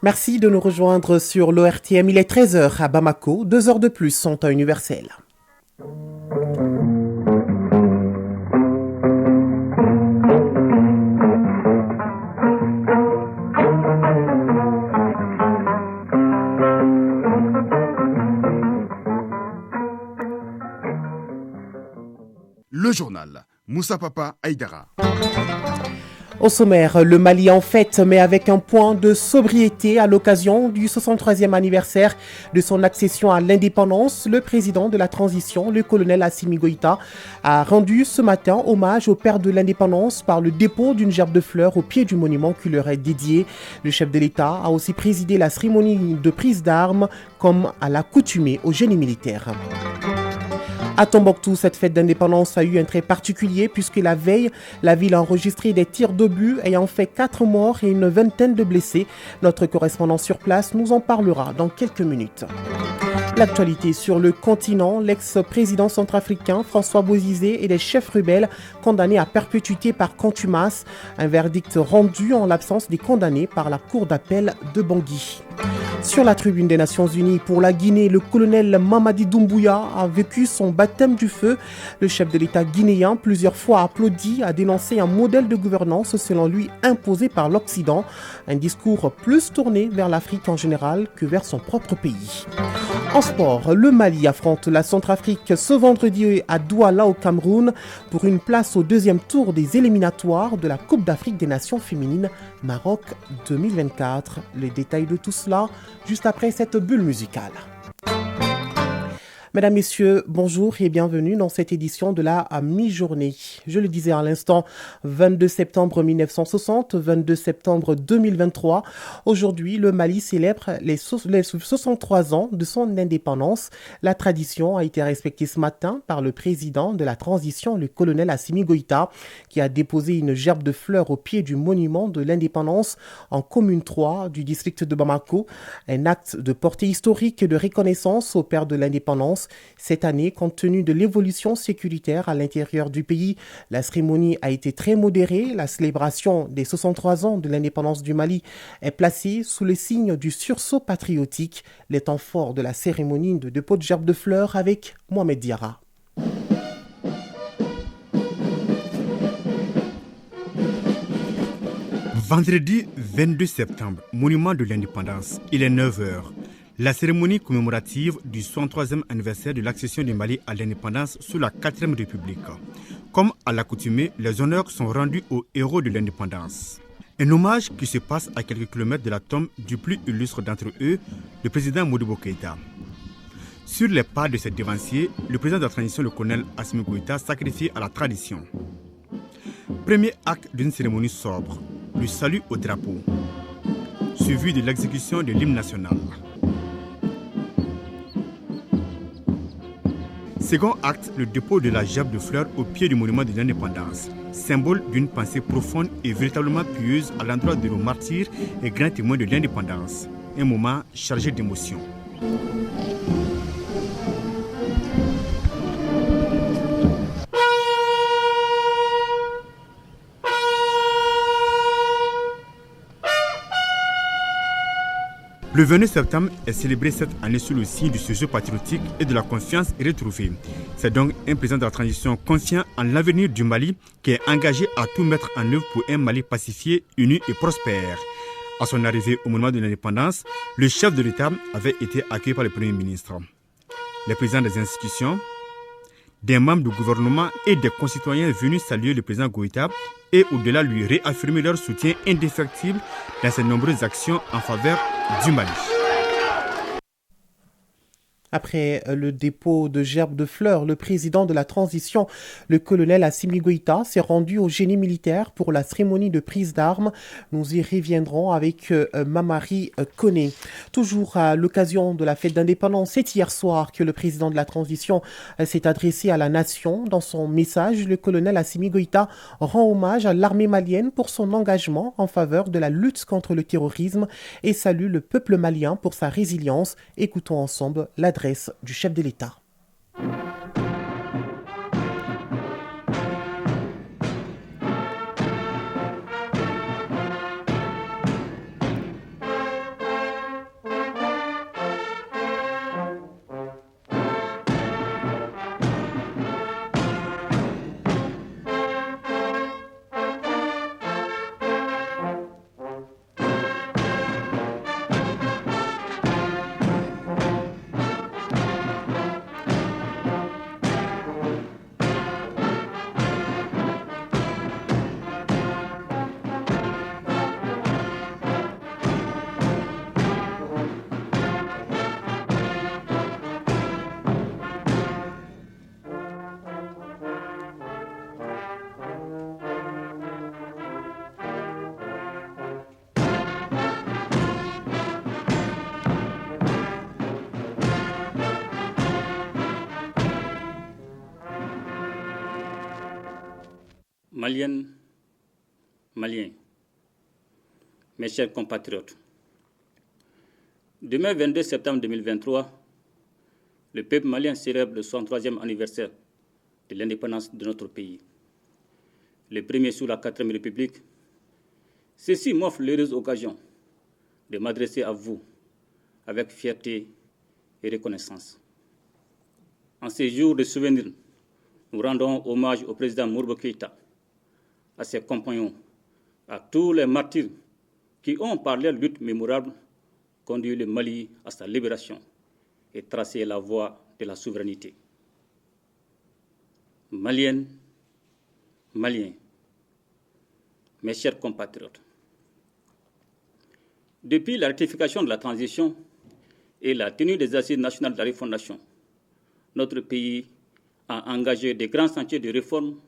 Merci de nous rejoindre sur l'ORTM. Il est 13 heures à Bamako, 2 heures de plus sont temps universel. Le journal Moussa Papa Aïdara. Au sommaire, le Mali en fête, mais avec un point de sobriété à l'occasion du 63e anniversaire de son accession à l'indépendance. Le président de la transition, le colonel Assimi Goïta, a rendu ce matin hommage au père de l'indépendance par le dépôt d'une gerbe de fleurs au pied du monument qui leur est dédié. Le chef de l'État a aussi présidé la cérémonie de prise d'armes comme à l'accoutumée au génie militaire. À Tombouctou, cette fête d'indépendance a eu un trait particulier puisque la veille, la ville a enregistré des tirs d'obus ayant fait 4 morts et une vingtaine de blessés. Notre correspondant sur place nous en parlera dans quelques minutes. L'actualité sur le continent, l'ex-président centrafricain François Bozizé et les chefs rebelles condamnés à perpétuité par contumace. Un verdict rendu en l'absence des condamnés par la cour d'appel de Bangui. Sur la tribune des Nations Unies pour la Guinée, le colonel Mamadi Doumbouya a vécu son baptême du feu. Le chef de l'État guinéen, plusieurs fois applaudi, a dénoncé un modèle de gouvernance selon lui imposé par l'Occident. Un discours plus tourné vers l'Afrique en général que vers son propre pays. En sport, le Mali affronte la Centrafrique ce vendredi à Douala au Cameroun pour une place au deuxième tour des éliminatoires de la Coupe d'Afrique des Nations féminines Maroc 2024. Les détails de tout cela juste après cette bulle musicale. Mesdames, Messieurs, bonjour et bienvenue dans cette édition de la mi-journée. Je le disais à l'instant, 22 septembre 1960, 22 septembre 2023. Aujourd'hui, le Mali célèbre les 63 ans de son indépendance. La tradition a été respectée ce matin par le président de la transition, le colonel Assimi Goïta, qui a déposé une gerbe de fleurs au pied du monument de l'indépendance en commune 3 du district de Bamako. Un acte de portée historique et de reconnaissance au père de l'indépendance. Cette année, compte tenu de l'évolution sécuritaire à l'intérieur du pays, la cérémonie a été très modérée. La célébration des 63 ans de l'indépendance du Mali est placée sous le signe du sursaut patriotique. Les temps forts de la cérémonie de dépôt de gerbe de fleurs avec Mohamed Diarra. Vendredi 22 septembre, monument de l'indépendance, il est 9 heures. La cérémonie commémorative du 63e anniversaire de l'accession du Mali à l'indépendance sous la 4e République. Comme à l'accoutumée, les honneurs sont rendus aux héros de l'indépendance. Un hommage qui se passe à quelques kilomètres de la tombe du plus illustre d'entre eux, le président Modibo Keïta. Sur les pas de ses devanciers, le président de la transition, le colonel Assimi Goïta, sacrifié à la tradition. Premier acte d'une cérémonie sobre, le salut au drapeau, suivi de l'exécution de l'hymne national. Second acte, le dépôt de la gerbe de fleurs au pied du monument de l'indépendance, symbole d'une pensée profonde et véritablement pieuse à l'endroit de nos martyrs et grands témoins de l'indépendance. Un moment chargé d'émotions. Le 29 septembre est célébré cette année sous le signe du sujet patriotique et de la confiance retrouvée. C'est donc un président de la transition confiant en l'avenir du Mali qui est engagé à tout mettre en œuvre pour un Mali pacifié, uni et prospère. À son arrivée au monument de l'indépendance, le chef de l'État avait été accueilli par le Premier ministre. Les présidents des institutions, des membres du gouvernement et des concitoyens venus saluer le président Goïta et au-delà lui réaffirmer leur soutien indéfectible dans ses nombreuses actions en faveur du Mali. Après le dépôt de gerbes de fleurs, le président de la transition, le colonel Assimi Goïta, s'est rendu au génie militaire pour la cérémonie de prise d'armes. Nous y reviendrons avec Mamari Koné. Toujours à l'occasion de la fête d'indépendance, c'est hier soir que le président de la transition s'est adressé à la nation. Dans son message, le colonel Assimi Goïta rend hommage à l'armée malienne pour son engagement en faveur de la lutte contre le terrorisme et salue le peuple malien pour sa résilience. Écoutons ensemble l'adresse du chef de l'État. Maliennes, Maliens, mes chers compatriotes, demain 22 septembre 2023, le peuple malien célèbre le 63e anniversaire de l'indépendance de notre pays. Le premier sous la 4e République. Ceci m'offre l'heureuse occasion de m'adresser à vous avec fierté et reconnaissance. En ces jours de souvenir, nous rendons hommage au président Modibo Keïta, à ses compagnons, à tous les martyrs qui ont, par leur lutte mémorable, conduit le Mali à sa libération et tracé la voie de la souveraineté. Maliennes, Maliens, mes chers compatriotes, depuis la ratification de la transition et la tenue des assises nationales de la refondation, notre pays a engagé de grands chantiers de réforme,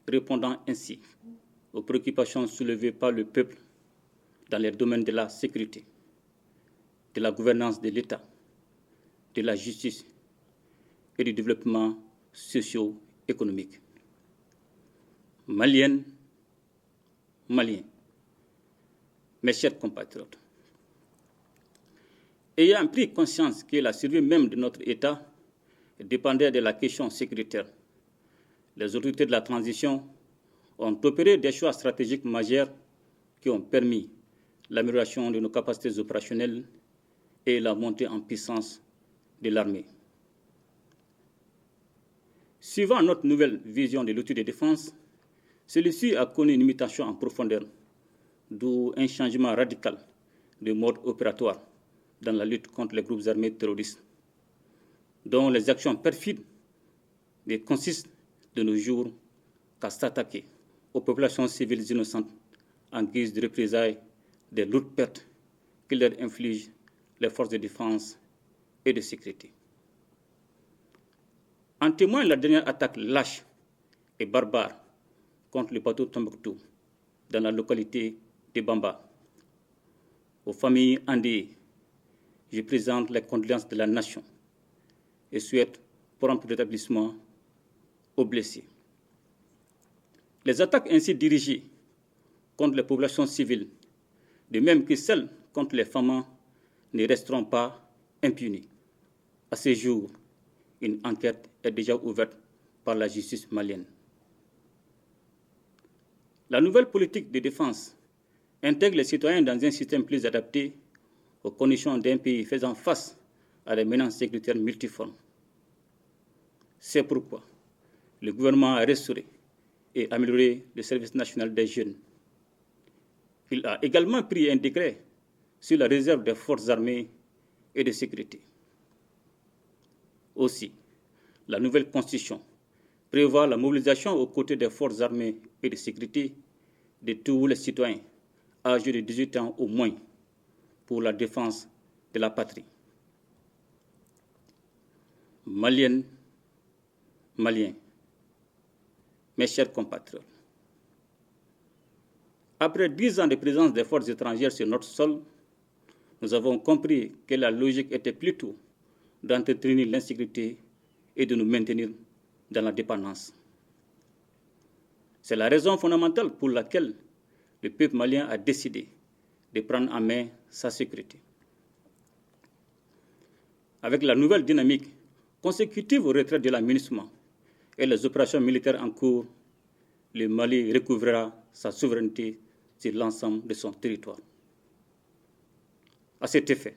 répondant ainsi aux préoccupations soulevées par le peuple dans les domaines de la sécurité, de la gouvernance de l'État, de la justice et du développement socio-économique. Maliennes, Maliens, mes chers compatriotes, ayant pris conscience que la survie même de notre État dépendait de la question sécuritaire, les autorités de la transition ont opéré des choix stratégiques majeurs qui ont permis l'amélioration de nos capacités opérationnelles et la montée en puissance de l'armée. Suivant notre nouvelle vision de l'outil de défense, celui-ci a connu une mutation en profondeur, d'où un changement radical de mode opératoire dans la lutte contre les groupes armés terroristes, dont les actions perfides ne consistent de nos jours qu'à s'attaquer aux populations civiles innocentes en guise de représailles des lourdes pertes que leur infligent les forces de défense et de sécurité. En témoigne la dernière attaque lâche et barbare contre le bateau Tombouctou dans la localité de Bamba. Aux familles endeuillées, je présente les condoléances de la nation et souhaite prompt rétablissement aux blessés. Les attaques ainsi dirigées contre les populations civiles, de même que celles contre les femmes, ne resteront pas impunies. À ce jour, une enquête est déjà ouverte par la justice malienne. La nouvelle politique de défense intègre les citoyens dans un système plus adapté aux conditions d'un pays faisant face à des menaces sécuritaires multiformes. C'est pourquoi le gouvernement a restauré et amélioré le service national des jeunes. Il a également pris un décret sur la réserve des forces armées et de sécurité. Aussi, la nouvelle constitution prévoit la mobilisation aux côtés des forces armées et de sécurité de tous les citoyens âgés de 18 ans au moins pour la défense de la patrie. Maliennes, Maliens, mes chers compatriotes, après 10 ans de présence des forces étrangères sur notre sol, nous avons compris que la logique était plutôt d'entretenir l'insécurité et de nous maintenir dans la dépendance. C'est la raison fondamentale pour laquelle le peuple malien a décidé de prendre en main sa sécurité. Avec la nouvelle dynamique consécutive au retrait de la MINUSMA et les opérations militaires en cours, le Mali recouvrera sa souveraineté sur l'ensemble de son territoire. À cet effet,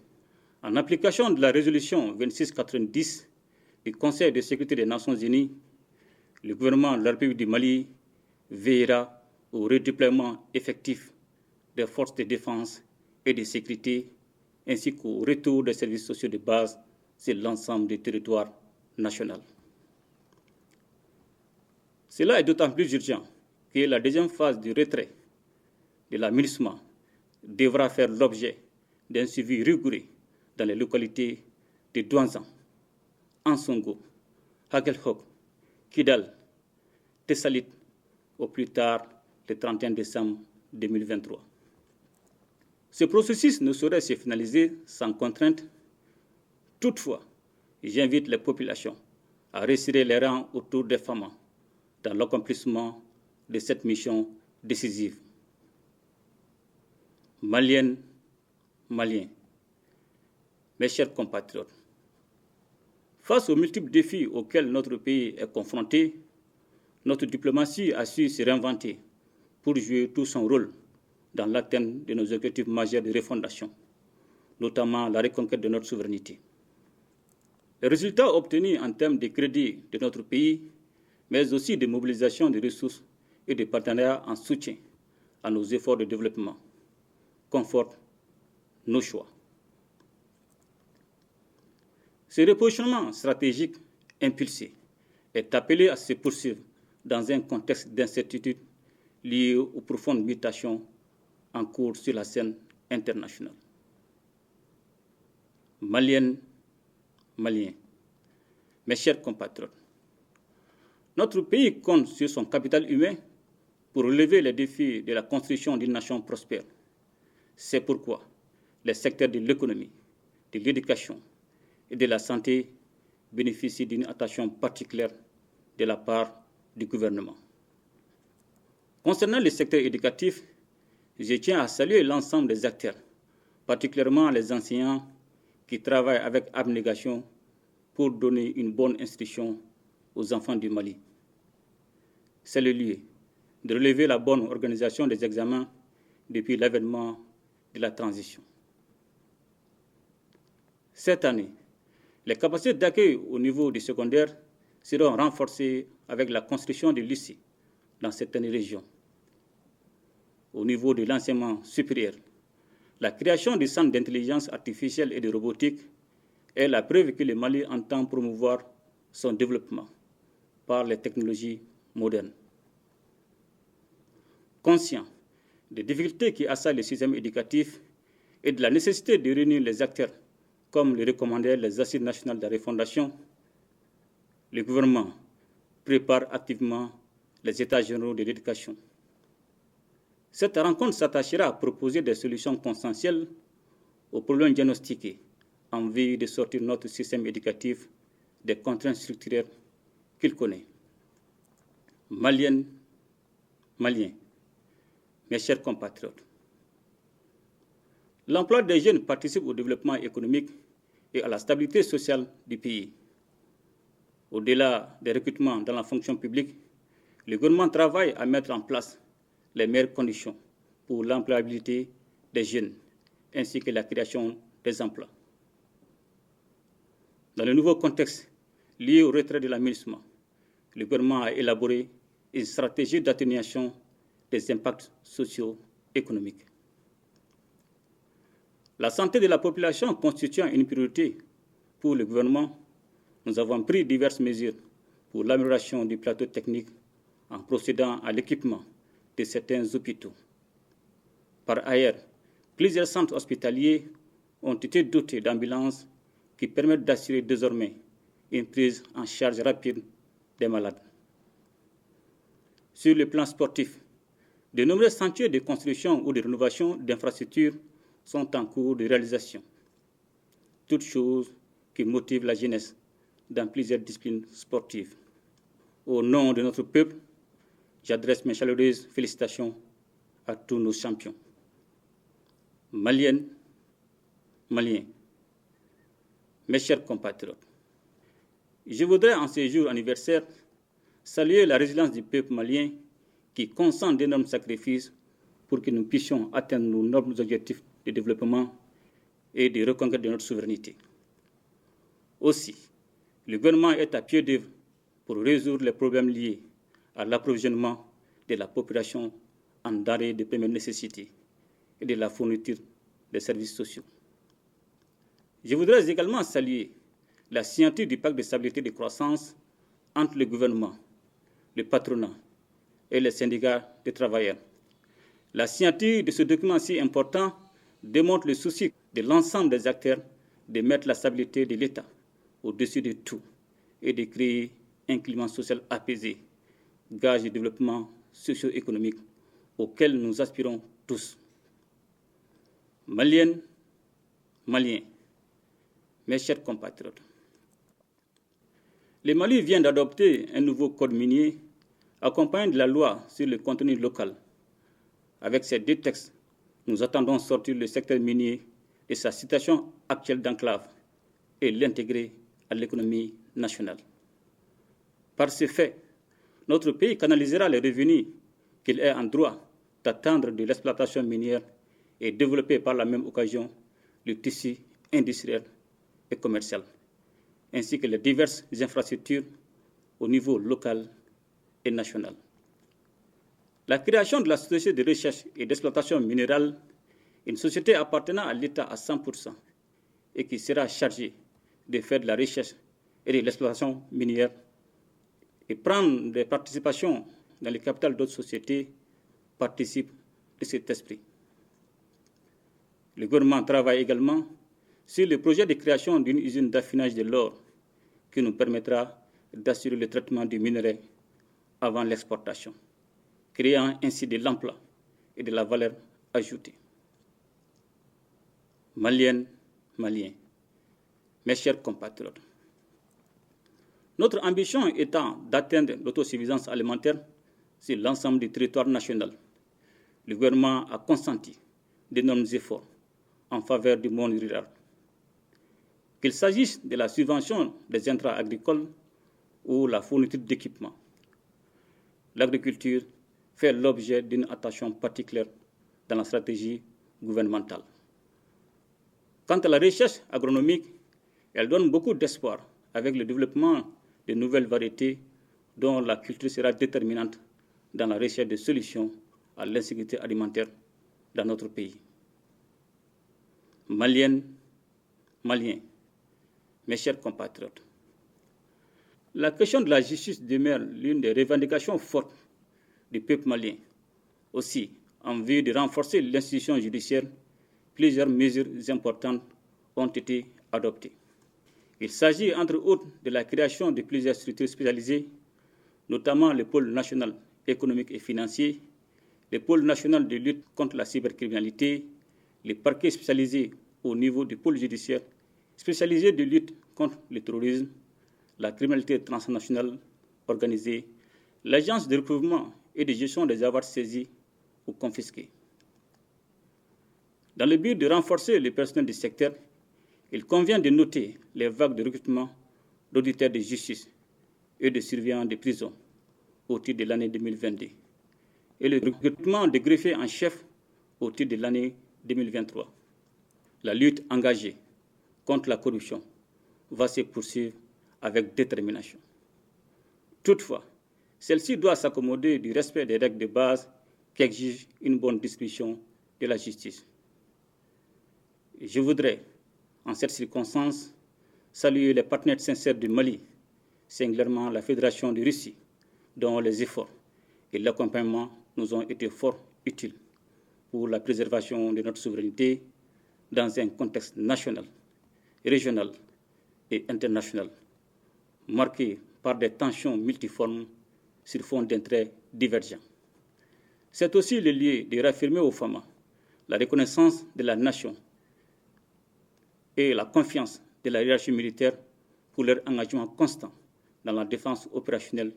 en application de la résolution 2690 du Conseil de sécurité des Nations Unies, le gouvernement de la République du Mali veillera au redéploiement effectif des forces de défense et de sécurité, ainsi qu'au retour des services sociaux de base sur l'ensemble du territoire national. Cela est d'autant plus urgent que la deuxième phase du retrait de la MINUSMA devra faire l'objet d'un suivi rigoureux dans les localités de Douanzan, Ansongo, Hagelhok, Kidal, Tessalit, au plus tard le 31 décembre 2023. Ce processus ne saurait se finaliser sans contrainte. Toutefois, j'invite les populations à resserrer les rangs autour des femmes dans l'accomplissement de cette mission décisive. Maliennes, Maliens, mes chers compatriotes, face aux multiples défis auxquels notre pays est confronté, notre diplomatie a su se réinventer pour jouer tout son rôle dans l'atteinte de nos objectifs majeurs de refondation, notamment la reconquête de notre souveraineté. Les résultats obtenus en termes de crédit de notre pays, mais aussi de mobilisation de ressources et de partenariats en soutien à nos efforts de développement, confortent nos choix. Ce repositionnement stratégique impulsé est appelé à se poursuivre dans un contexte d'incertitude lié aux profondes mutations en cours sur la scène internationale. Maliennes, Maliens, mes chers compatriotes, notre pays compte sur son capital humain pour relever les défis de la construction d'une nation prospère. C'est pourquoi les secteurs de l'économie, de l'éducation et de la santé bénéficient d'une attention particulière de la part du gouvernement. Concernant le secteur éducatif, je tiens à saluer l'ensemble des acteurs, particulièrement les enseignants qui travaillent avec abnégation pour donner une bonne instruction aux enfants du Mali. C'est le lieu de relever la bonne organisation des examens depuis l'avènement de la transition. Cette année, les capacités d'accueil au niveau du secondaire seront renforcées avec la construction de lycées dans certaines régions. Au niveau de l'enseignement supérieur, la création du centre d'intelligence artificielle et de robotique est la preuve que le Mali entend promouvoir son développement par les technologies modernes. Conscient des difficultés qui assaillent le système éducatif et de la nécessité de réunir les acteurs, comme le recommandaient les Assises nationales de la refondation, le gouvernement prépare activement les États généraux de l'éducation. Cette rencontre s'attachera à proposer des solutions consensuelles aux problèmes diagnostiqués en vue de sortir notre système éducatif des contraintes structurelles qu'il connaît. Maliennes, Maliens, mes chers compatriotes, l'emploi des jeunes participe au développement économique et à la stabilité sociale du pays. Au-delà des recrutements dans la fonction publique, le gouvernement travaille à mettre en place les meilleures conditions pour l'employabilité des jeunes ainsi que la création des emplois. Dans le nouveau contexte lié au retrait de l'aménagement, le gouvernement a élaboré une stratégie d'atténuation des impacts socio-économiques. La santé de la population constituant une priorité pour le gouvernement, nous avons pris diverses mesures pour l'amélioration du plateau technique en procédant à l'équipement de certains hôpitaux. Par ailleurs, plusieurs centres hospitaliers ont été dotés d'ambulances qui permettent d'assurer désormais une prise en charge rapide des malades. Sur le plan sportif, de nombreux chantiers de construction ou de rénovation d'infrastructures sont en cours de réalisation. Toutes choses qui motivent la jeunesse dans plusieurs disciplines sportives. Au nom de notre peuple, j'adresse mes chaleureuses félicitations à tous nos champions. Maliennes, Maliens, mes chers compatriotes, je voudrais en ce jour anniversaire saluer la résilience du peuple malien qui consent d'énormes sacrifices pour que nous puissions atteindre nos nobles objectifs de développement et de reconquête de notre souveraineté. Aussi, le gouvernement est à pied d'œuvre pour résoudre les problèmes liés à l'approvisionnement de la population en denrées de première nécessité et de la fourniture des services sociaux. Je voudrais également saluer la signature du pacte de stabilité et de croissance entre le gouvernement, le patronat et les syndicats de travailleurs. La signature de ce document si important démontre le souci de l'ensemble des acteurs de mettre la stabilité de l'État au-dessus de tout et de créer un climat social apaisé, gage de développement socio-économique auquel nous aspirons tous. Maliennes, Maliens, mes chers compatriotes, le Mali vient d'adopter un nouveau code minier Accompagné de la loi sur le contenu local, avec ces 2 textes, nous attendons sortir le secteur minier de sa situation actuelle d'enclave et l'intégrer à l'économie nationale. Par ce fait, notre pays canalisera les revenus qu'il est en droit d'attendre de l'exploitation minière et développer par la même occasion le tissu industriel et commercial, ainsi que les diverses infrastructures au niveau local et national. La création de la société de recherche et d'exploitation minérale, une société appartenant à l'État à 100% et qui sera chargée de faire de la recherche et de l'exploitation minière et prendre des participations dans le capital d'autres sociétés, participe de cet esprit. Le gouvernement travaille également sur le projet de création d'une usine d'affinage de l'or qui nous permettra d'assurer le traitement du minerai avant l'exportation, créant ainsi de l'emploi et de la valeur ajoutée. Maliennes, Maliens, mes chers compatriotes, notre ambition étant d'atteindre l'autosuffisance alimentaire sur l'ensemble du territoire national, le gouvernement a consenti d'énormes efforts en faveur du monde rural. Qu'il s'agisse de la subvention des intrants agricoles ou la fourniture d'équipements, l'agriculture fait l'objet d'une attention particulière dans la stratégie gouvernementale. Quant à la recherche agronomique, elle donne beaucoup d'espoir avec le développement de nouvelles variétés dont la culture sera déterminante dans la recherche de solutions à l'insécurité alimentaire dans notre pays. Maliennes, Maliens, mes chers compatriotes, la question de la justice demeure l'une des revendications fortes du peuple malien. Aussi, en vue de renforcer l'institution judiciaire, plusieurs mesures importantes ont été adoptées. Il s'agit entre autres de la création de plusieurs structures spécialisées, notamment le pôle national économique et financier, le pôle national de lutte contre la cybercriminalité, les parquets spécialisés au niveau du pôle judiciaire, spécialisés de lutte contre le terrorisme, la criminalité transnationale organisée, l'agence de recouvrement et de gestion des avoirs saisis ou confisqués. Dans le but de renforcer le personnel du secteur, il convient de noter les vagues de recrutement d'auditeurs de justice et de surveillants de prison au titre de l'année 2022 et le recrutement de greffiers en chef au titre de l'année 2023. La lutte engagée contre la corruption va se poursuivre avec détermination. Toutefois, celle-ci doit s'accommoder du respect des règles de base qui exigent une bonne distribution de la justice. Je voudrais, en cette circonstance, saluer les partenaires sincères du Mali, singulièrement la Fédération de Russie, dont les efforts et l'accompagnement nous ont été fort utiles pour la préservation de notre souveraineté dans un contexte national, régional et international, marqué par des tensions multiformes sur fond d'intérêts divergents. C'est aussi le lieu de réaffirmer aux femmes la reconnaissance de la nation et la confiance de la hiérarchie militaire pour leur engagement constant dans la défense opérationnelle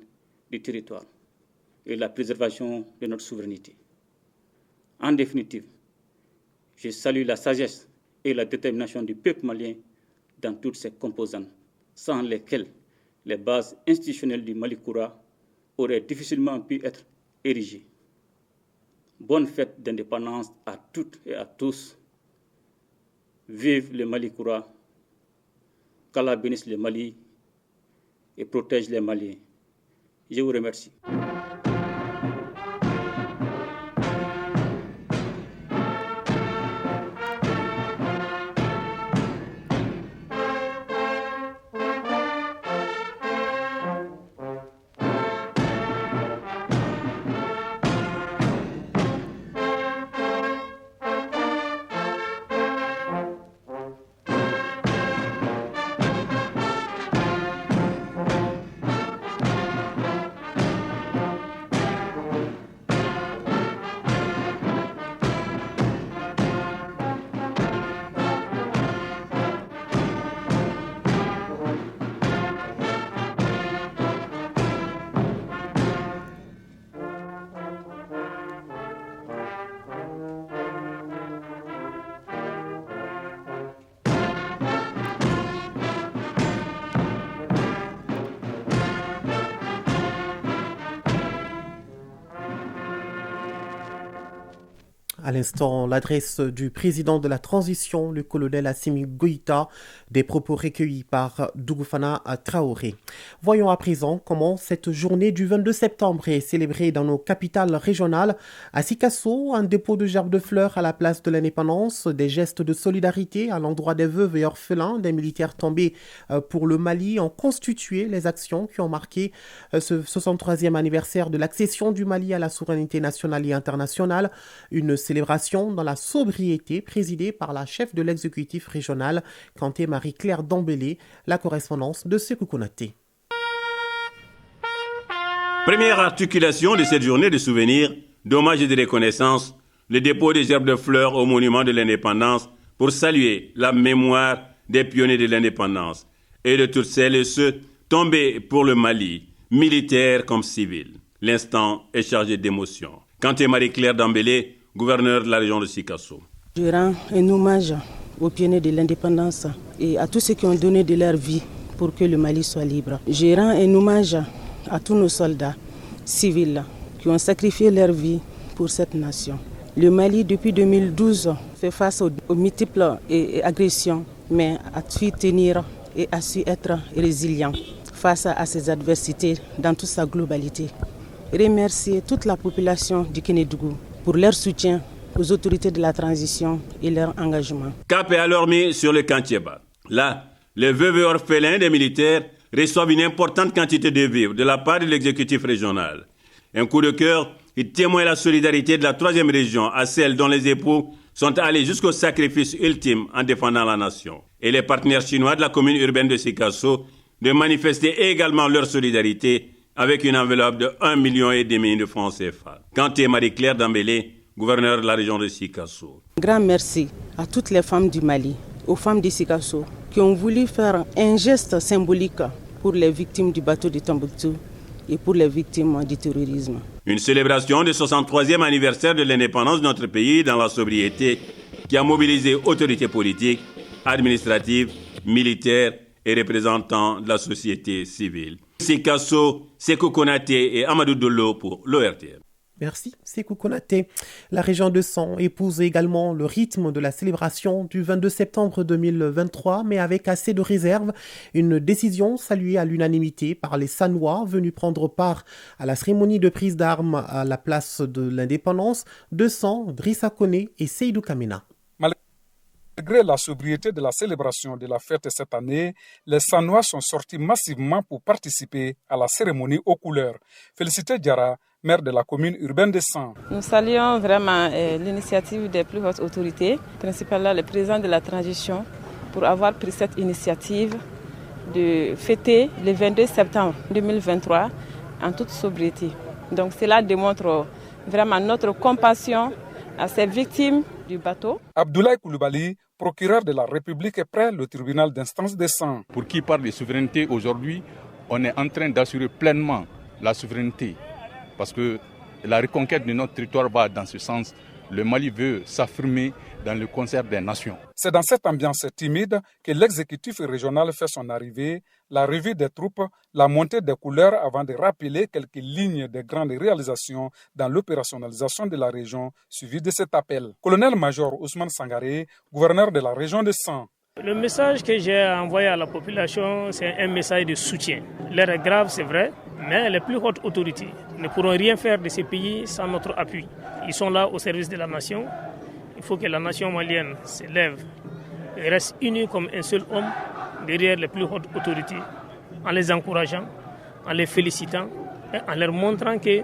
du territoire et la préservation de notre souveraineté. En définitive, je salue la sagesse et la détermination du peuple malien dans toutes ses composantes, sans lesquelles les bases institutionnelles du Mali Koura auraient difficilement pu être érigées. Bonne fête d'indépendance à toutes et à tous. Vive le Mali Koura, qu'Allah bénisse le Mali et protège les Maliens. Je vous remercie. À l'instant, l'adresse du président de la transition, le colonel Assimi Goïta, des propos recueillis par Dougoufana Traoré. Voyons à présent comment cette journée du 22 septembre est célébrée dans nos capitales régionales. À Sikasso, un dépôt de gerbes de fleurs à la place de l'indépendance, des gestes de solidarité à l'endroit des veuves et orphelins des militaires tombés pour le Mali ont constitué les actions qui ont marqué ce 63e anniversaire de l'accession du Mali à la souveraineté nationale et internationale. Une célébration dans la sobriété présidée par la chef de l'exécutif régional, Kanté Marie-Claire Dambélé, la correspondance de Sékou Konaté. Première articulation de cette journée de souvenirs, d'hommage et de reconnaissance, le dépôt des gerbes de fleurs au monument de l'indépendance pour saluer la mémoire des pionniers de l'indépendance et de toutes celles et ceux tombés pour le Mali, militaires comme civils. L'instant est chargé d'émotion. Kanté Marie-Claire Dambélé, gouverneur de la région de Sikasso. Je rends un hommage aux pionniers de l'indépendance et à tous ceux qui ont donné de leur vie pour que le Mali soit libre. Je rends un hommage à tous nos soldats civils qui ont sacrifié leur vie pour cette nation. Le Mali, depuis 2012, fait face aux multiples agressions, mais a su tenir et a su être résilient face à ces adversités dans toute sa globalité. Remercier toute la population du Kénédougou pour leur soutien aux autorités de la transition et leur engagement. Cap est alors mis sur le Kantieba. Là, les veuves et orphelins des militaires reçoivent une importante quantité de vivres de la part de l'exécutif régional. Un coup de cœur, il témoigne la solidarité de la 3e région à celle dont les époux sont allés jusqu'au sacrifice ultime en défendant la nation. Et les partenaires chinois de la commune urbaine de Sikasso de manifester également leur solidarité avec une enveloppe de 1,5 million de francs CFA. Kanté Marie-Claire Dambélé, gouverneur de la région de Sikasso. Grand merci à toutes les femmes du Mali, aux femmes de Sikasso, qui ont voulu faire un geste symbolique pour les victimes du bateau de Tombouctou et pour les victimes du terrorisme. Une célébration du 63e anniversaire de l'indépendance de notre pays dans la sobriété qui a mobilisé autorités politiques, administratives, militaires et représentants de la société civile. Sikasso, Sékou Konaté et Amadou Dolo pour l'ORTM. Merci, Sékou Konaté. La région de San épouse également le rythme de la célébration du 22 septembre 2023, mais avec assez de réserve. Une décision saluée à l'unanimité par les Sanois venus prendre part à la cérémonie de prise d'armes à la place de l'indépendance de San, Drissa Koné et Seydou Kamena. Malgré la sobriété de la célébration de la fête cette année, les Sanois sont sortis massivement pour participer à la cérémonie aux couleurs. Félicité Diarra, maire de la commune urbaine de San. Nous saluons vraiment l'initiative des plus hautes autorités, principalement le président de la transition, pour avoir pris cette initiative de fêter le 22 septembre 2023 en toute sobriété. Donc cela démontre vraiment notre compassion à ces victimes du bateau. Abdoulaye Koulibaly, procureur de la République, est près le tribunal d'instance de San. Pour qui parle de souveraineté aujourd'hui, on est en train d'assurer pleinement la souveraineté. Parce que la reconquête de notre territoire va dans ce sens. Le Mali veut s'affirmer dans le concert des nations. C'est dans cette ambiance timide que l'exécutif régional fait son arrivée, la revue des troupes, la montée des couleurs avant de rappeler quelques lignes des grandes réalisations dans l'opérationnalisation de la région suivie de cet appel. Colonel-major Ousmane Sangaré, gouverneur de la région de San. Le message que j'ai envoyé à la population, c'est un message de soutien. L'heure est grave, c'est vrai, mais les plus hautes autorités ne pourront rien faire de ces pays sans notre appui. Ils sont là au service de la nation. Il faut que la nation malienne se lève et reste unie comme un seul homme derrière les plus hautes autorités, en les encourageant, en les félicitant et en leur montrant que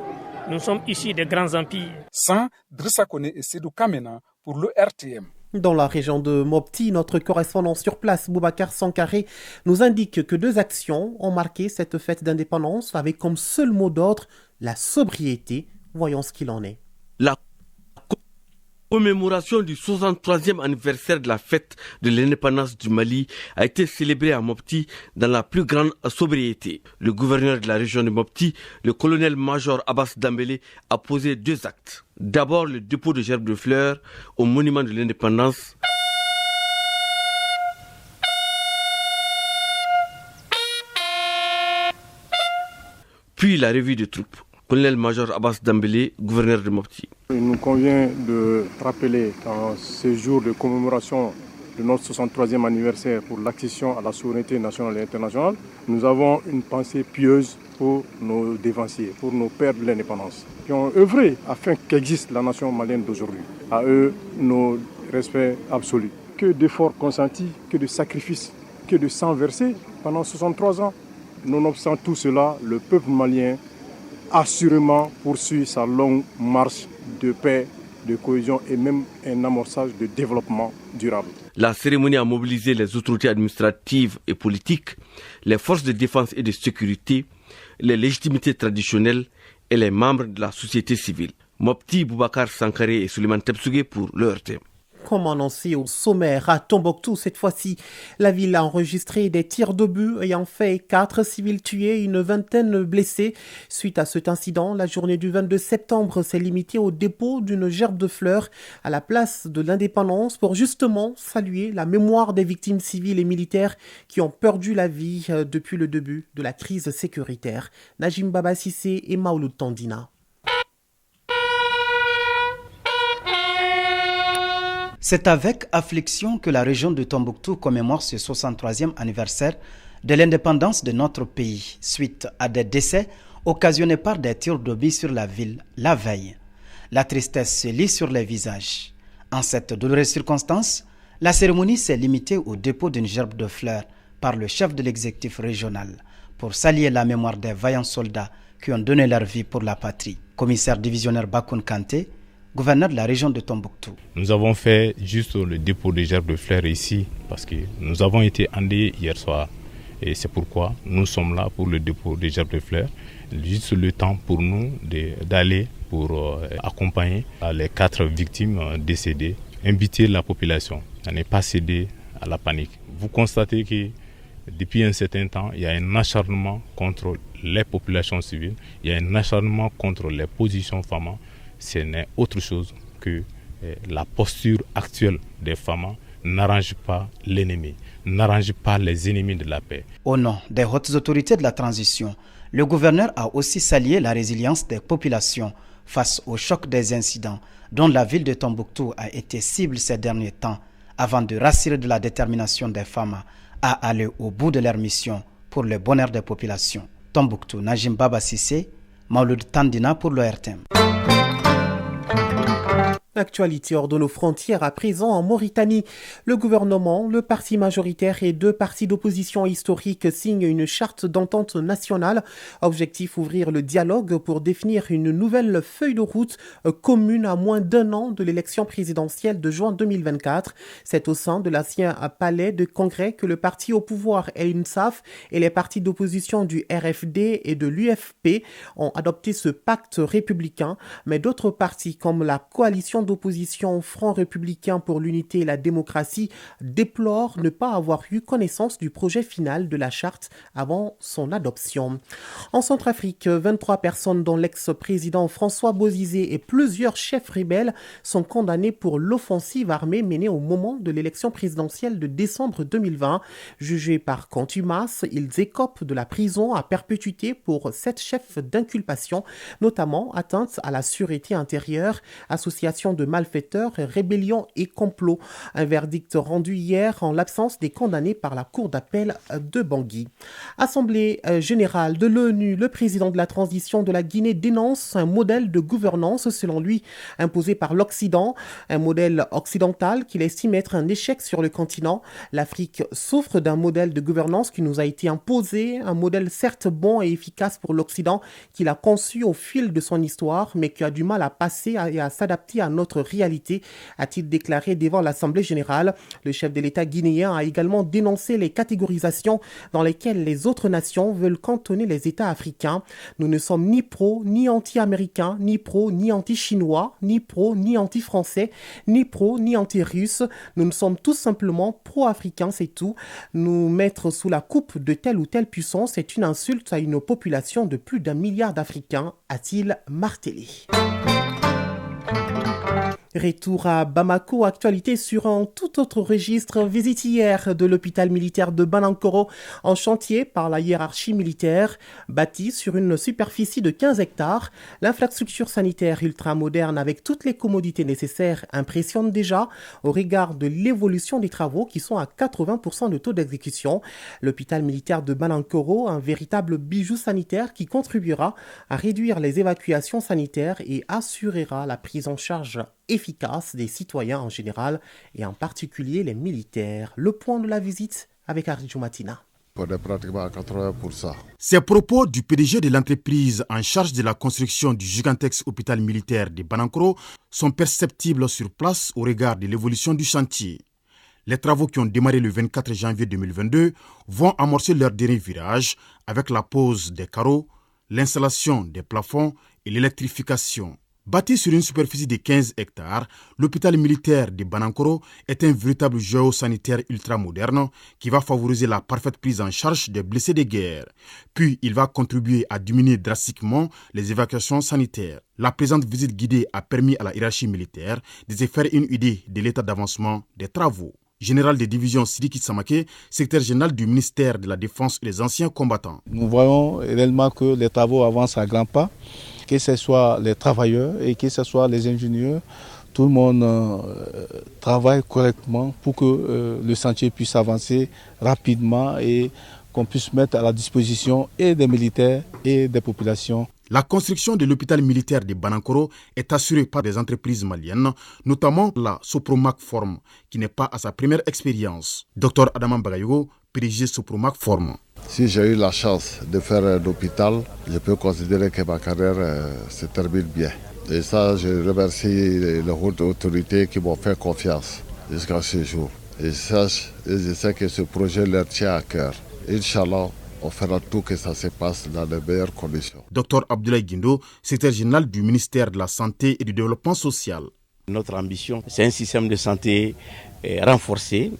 nous sommes issus des grands empires. San, Drissa Koné et Seydou Kamena pour le RTM. Dans la région de Mopti, notre correspondant sur place, Boubacar Sankaré, nous indique que 2 actions ont marqué cette fête d'indépendance avec comme seul mot d'ordre la sobriété. Voyons ce qu'il en est. La commémoration du 63e anniversaire de la fête de l'indépendance du Mali a été célébrée à Mopti dans la plus grande sobriété. Le gouverneur de la région de Mopti, le colonel-major Abbas Dambélé, a posé 2 actes. D'abord, le dépôt de gerbes de fleurs au monument de l'indépendance. Puis la revue de troupes. colonel-major Abbas Dambélé, gouverneur de Mopti. Il nous convient de rappeler qu'en ce jour de commémoration de notre 63e anniversaire pour l'accession à la souveraineté nationale et internationale, nous avons une pensée pieuse pour nos dévanciers, pour nos pères de l'indépendance, qui ont œuvré afin qu'existe la nation malienne d'aujourd'hui. À eux, nos respects absolus. Que d'efforts consentis, que de sacrifices, que de sang versé pendant 63 ans. Nonobstant tout cela, le peuple malien assurément poursuit sa longue marche de paix, de cohésion et même un amorçage de développement durable. La cérémonie a mobilisé les autorités administratives et politiques, les forces de défense et de sécurité, les légitimités traditionnelles et les membres de la société civile. Mopti, Boubacar Sankaré et Suleiman Tebsougué pour l'ERTM. Comme annoncé au sommaire à Tombouctou, cette fois-ci, la ville a enregistré des tirs d'obus ayant fait 4 civils tués et une vingtaine blessés. Suite à cet incident, la journée du 22 septembre s'est limitée au dépôt d'une gerbe de fleurs à la place de l'Indépendance pour justement saluer la mémoire des victimes civiles et militaires qui ont perdu la vie depuis le début de la crise sécuritaire. Najim Baba Sissé et Maouloud Tandina. C'est avec affliction que la région de Tombouctou commémore ce 63e anniversaire de l'indépendance de notre pays, suite à des décès occasionnés par des tirs d'obus sur la ville la veille. La tristesse se lit sur les visages. En cette douloureuse circonstance, la cérémonie s'est limitée au dépôt d'une gerbe de fleurs par le chef de l'exécutif régional pour saluer la mémoire des vaillants soldats qui ont donné leur vie pour la patrie. Commissaire divisionnaire Bakoun Kanté, gouverneur de la région de Tombouctou. Nous avons fait juste le dépôt des gerbes de fleurs ici parce que nous avons été endeuillés hier soir et c'est pourquoi nous sommes là pour le dépôt des gerbes de fleurs. Juste le temps pour nous d'aller pour accompagner les 4 victimes décédées, inviter la population à ne pas céder à la panique. Vous constatez que depuis un certain temps, il y a un acharnement contre les populations civiles, il y a un acharnement contre les positions femmes. Ce n'est autre chose que la posture actuelle des femmes n'arrange pas l'ennemi, n'arrange pas les ennemis de la paix. Au nom des hautes autorités de la transition, le gouverneur a aussi salué la résilience des populations face au choc des incidents dont la ville de Tombouctou a été cible ces derniers temps, avant de rassurer de la détermination des femmes à aller au bout de leur mission pour le bonheur des populations. Tombouctou, Najim Baba Sissé, Maouloud Tandina pour l'ORTM. Actualité hors de nos frontières à présent en Mauritanie. Le gouvernement, le parti majoritaire et 2 partis d'opposition historiques signent une charte d'entente nationale. Objectif, ouvrir le dialogue pour définir une nouvelle feuille de route commune à moins d'1 an de l'élection présidentielle de juin 2024. C'est au sein de l'ancien palais de congrès que le parti au pouvoir El Nsaf et les partis d'opposition du RFD et de l'UFP ont adopté ce pacte républicain. Mais d'autres partis comme la coalition d'opposition Front républicain pour l'unité et la démocratie déplore ne pas avoir eu connaissance du projet final de la charte avant son adoption. En Centrafrique, 23 personnes dont l'ex-président François Bozizé et plusieurs chefs rebelles sont condamnés pour l'offensive armée menée au moment de l'élection présidentielle de décembre 2020. Jugés par contumace, ils écopent de la prison à perpétuité pour 7 chefs d'inculpation, notamment atteinte à la sûreté intérieure, association de malfaiteurs, rébellion et complot. Un verdict rendu hier en l'absence des condamnés par la cour d'appel de Bangui. Assemblée générale de l'ONU, le président de la transition de la Guinée dénonce un modèle de gouvernance, selon lui, imposé par l'Occident, un modèle occidental qu'il estime être un échec sur le continent. L'Afrique souffre d'un modèle de gouvernance qui nous a été imposé, un modèle certes bon et efficace pour l'Occident qu'il a conçu au fil de son histoire, mais qui a du mal à passer et à s'adapter à notre réalité, a-t-il déclaré devant l'Assemblée générale. Le chef de l'État guinéen a également dénoncé les catégorisations dans lesquelles les autres nations veulent cantonner les États africains. Nous ne sommes ni pro, ni anti-américains, ni pro, ni anti-chinois, ni pro, ni anti-français, ni pro, ni anti-russe. Nous ne sommes tout simplement pro-africains, c'est tout. Nous mettre sous la coupe de telle ou telle puissance est une insulte à une population de plus d'1 milliard d'Africains, a-t-il martelé. Retour à Bamako, actualité sur un tout autre registre. Visite hier de l'hôpital militaire de Banankoro en chantier par la hiérarchie militaire. Bâti sur une superficie de 15 hectares, l'infrastructure sanitaire ultramoderne avec toutes les commodités nécessaires impressionne déjà au regard de l'évolution des travaux qui sont à 80% de taux d'exécution. L'hôpital militaire de Banankoro, un véritable bijou sanitaire qui contribuera à réduire les évacuations sanitaires et assurera la prise en charge efficace des citoyens en général et en particulier les militaires. Le point de la visite avec Arjou Matina. Pratiquement à 80%. Ces propos du PDG de l'entreprise en charge de la construction du gigantesque hôpital militaire de Banankoro sont perceptibles sur place au regard de l'évolution du chantier. Les travaux qui ont démarré le 24 janvier 2022 vont amorcer leur dernier virage avec la pose des carreaux, l'installation des plafonds et l'électrification. Bâti sur une superficie de 15 hectares, l'hôpital militaire de Banankoro est un véritable joyau sanitaire ultramoderne qui va favoriser la parfaite prise en charge des blessés de guerre. Puis, il va contribuer à diminuer drastiquement les évacuations sanitaires. La présente visite guidée a permis à la hiérarchie militaire de se faire une idée de l'état d'avancement des travaux. Général de division Sidiki Samake, secrétaire général du ministère de la Défense et des anciens combattants. Nous voyons réellement que les travaux avancent à grands pas, que ce soit les travailleurs et que ce soit les ingénieurs. Tout le monde travaille correctement pour que le chantier puisse avancer rapidement et qu'on puisse mettre à la disposition et des militaires et des populations. La construction de l'hôpital militaire de Banankoro est assurée par des entreprises maliennes, notamment la Sopromac Form, qui n'est pas à sa première expérience. Dr Adaman Bagayogo, PDG Sopromac Form. Si j'ai eu la chance de faire un hôpital, je peux considérer que ma carrière se termine bien. Et ça, je remercie les hautes autorités qui m'ont fait confiance jusqu'à ce jour. Et je sais que ce projet leur tient à cœur. Inch'Allah, on fera tout que ça se passe dans les meilleures conditions. Dr Abdoulaye Guindo, secrétaire général du ministère de la Santé et du Développement social. Notre ambition, c'est un système de santé renforcé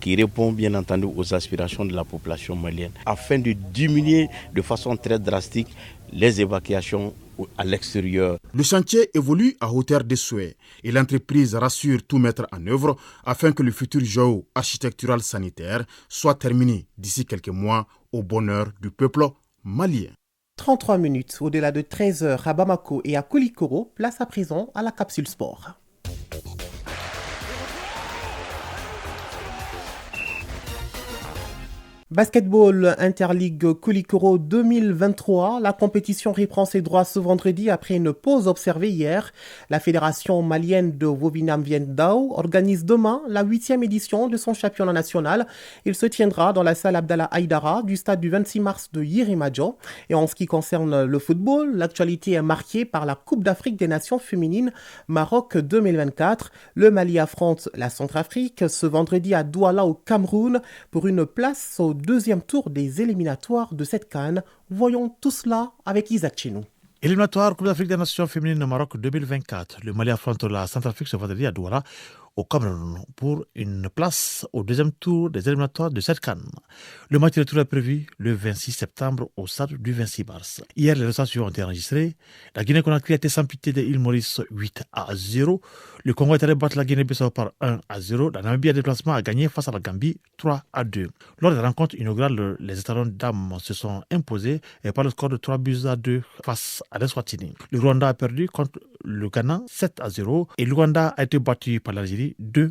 qui répond bien entendu aux aspirations de la population malienne afin de diminuer de façon très drastique les évacuations à l'extérieur. Le chantier évolue à hauteur des souhaits et l'entreprise rassure tout mettre en œuvre afin que le futur joyau architectural sanitaire soit terminé d'ici quelques mois au bonheur du peuple malien. 33 minutes au-delà de 13h à Bamako et à Koulikoro, place à présent à la capsule sport. Basketball Interligue Koulikoro 2023, la compétition reprend ses droits ce vendredi après une pause observée hier. La fédération malienne de Wovinam Viendao organise demain la 8e édition de son championnat national. Il se tiendra dans la salle Abdallah Haïdara du stade du 26 mars de Yirimadjo. Et en ce qui concerne le football, l'actualité est marquée par la Coupe d'Afrique des Nations féminines Maroc 2024. Le Mali affronte la Centrafrique ce vendredi à Douala au Cameroun pour une place au deuxième tour des éliminatoires de cette CAN. Voyons tout cela avec Isaac Chenou. Éliminatoire Coupe d'Afrique des Nations féminines Maroc 2024. Le Mali affronte la Centrafrique ce vendredi à Douala au Cameroun pour une place au deuxième tour des éliminatoires de cette CAN. Le match de retour est prévu le 26 septembre au stade du 26 mars. Hier, les résultats ont été enregistrés. La Guinée-Conakry a été sans pitié de l'île Maurice 8-0. Le Congo est allé battre la Guinée-Bissau par 1-0. La Namibie a déplacement à gagner face à la Gambie 3-2. Lors de la rencontre inaugurale, les étalons dames se sont imposés par le score de 3-2 face à l'Eswatini. Le Rwanda a perdu contre le Ghana 7-0 et l'Ouganda a été battu par l'Algérie 2-1.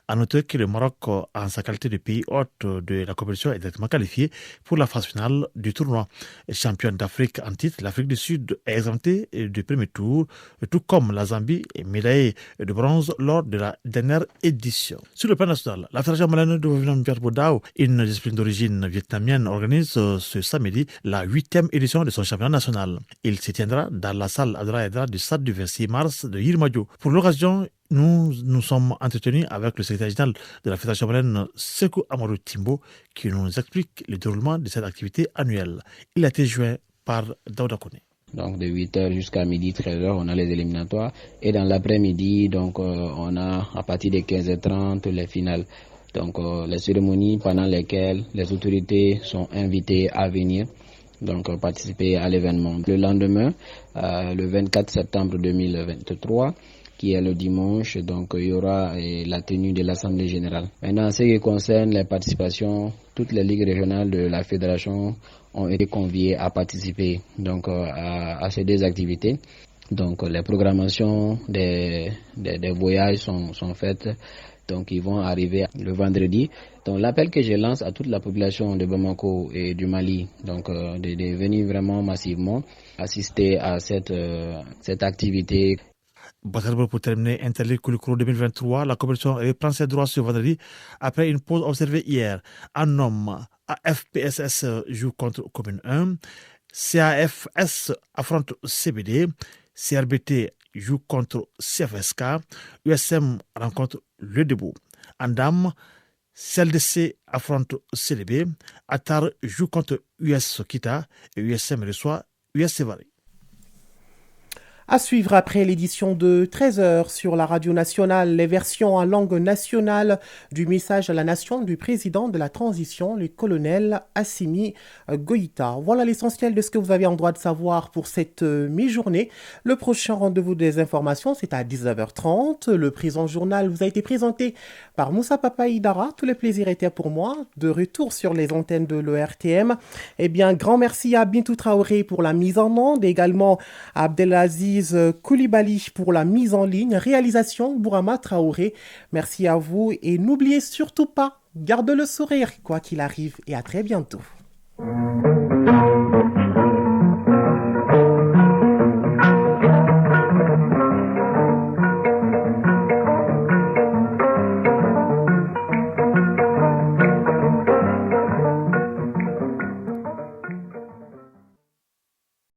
À noter que le Maroc, en sa qualité de pays hôte de la compétition, est directement qualifié pour la phase finale du tournoi. Championne d'Afrique en titre, l'Afrique du Sud est exemptée du premier tour, tout comme la Zambie est médaillée de bronze lors de la dernière édition. Sur le plan national, la Fédération malienne de Wovinam Viendao, une discipline d'origine vietnamienne, organise ce samedi la 8e édition de son championnat national. Il se tiendra dans la salle Abdallah Haïdara du stade du 26 mars de Yirimadjo. Pour l'occasion, nous sommes entretenus avec le secrétaire général de la Fédération malienne, Sekou Amadou Timbo, qui nous explique le déroulement de cette activité annuelle. Il a été joint par Daouda Kone. Donc de 8h jusqu'à midi, 13h, on a les éliminatoires. Et dans l'après-midi, donc on a à partir de 15h30 les finales. Donc les cérémonies pendant lesquelles les autorités sont invitées à venir donc participer à l'événement. Le lendemain, le 24 septembre 2023, qui est le dimanche. Donc il y aura la tenue de l'Assemblée générale. Maintenant, en ce qui concerne les participations, toutes les ligues régionales de la fédération ont été conviées à participer donc à ces deux activités. Donc les programmations des voyages sont faites. Donc ils vont arriver le vendredi. Donc l'appel que je lance à toute la population de Bamako et du Mali, donc de venir vraiment massivement assister à cette activité. Pour terminer, Interligue Koulikoro 2023, la compétition reprend ses droits ce vendredi après une pause observée hier. En homme, AFPSS joue contre Commune 1, CAFS affronte CBD, CRBT joue contre CFSK, USM rencontre Le Debout. En dames, CLDC affronte CDB, Atar joue contre US Kita et USM reçoit US Sévaré. À suivre après l'édition de 13h sur la radio nationale, les versions en langue nationale du message à la nation du président de la transition, le colonel Assimi Goïta. Voilà l'essentiel de ce que vous avez en droit de savoir pour cette mi-journée. Le prochain rendez-vous des informations, c'est à 19h30. Le présent journal vous a été présenté par Moussa Papa Idara. Tous les plaisirs étaient pour moi. De retour sur les antennes de l'ERTM. Eh bien, grand merci à Bintou Traoré pour la mise en onde, également à Abdelaziz Koulibaly pour la mise en ligne, réalisation Bourama Traoré. Merci à vous et n'oubliez surtout pas, garde le sourire quoi qu'il arrive et à très bientôt.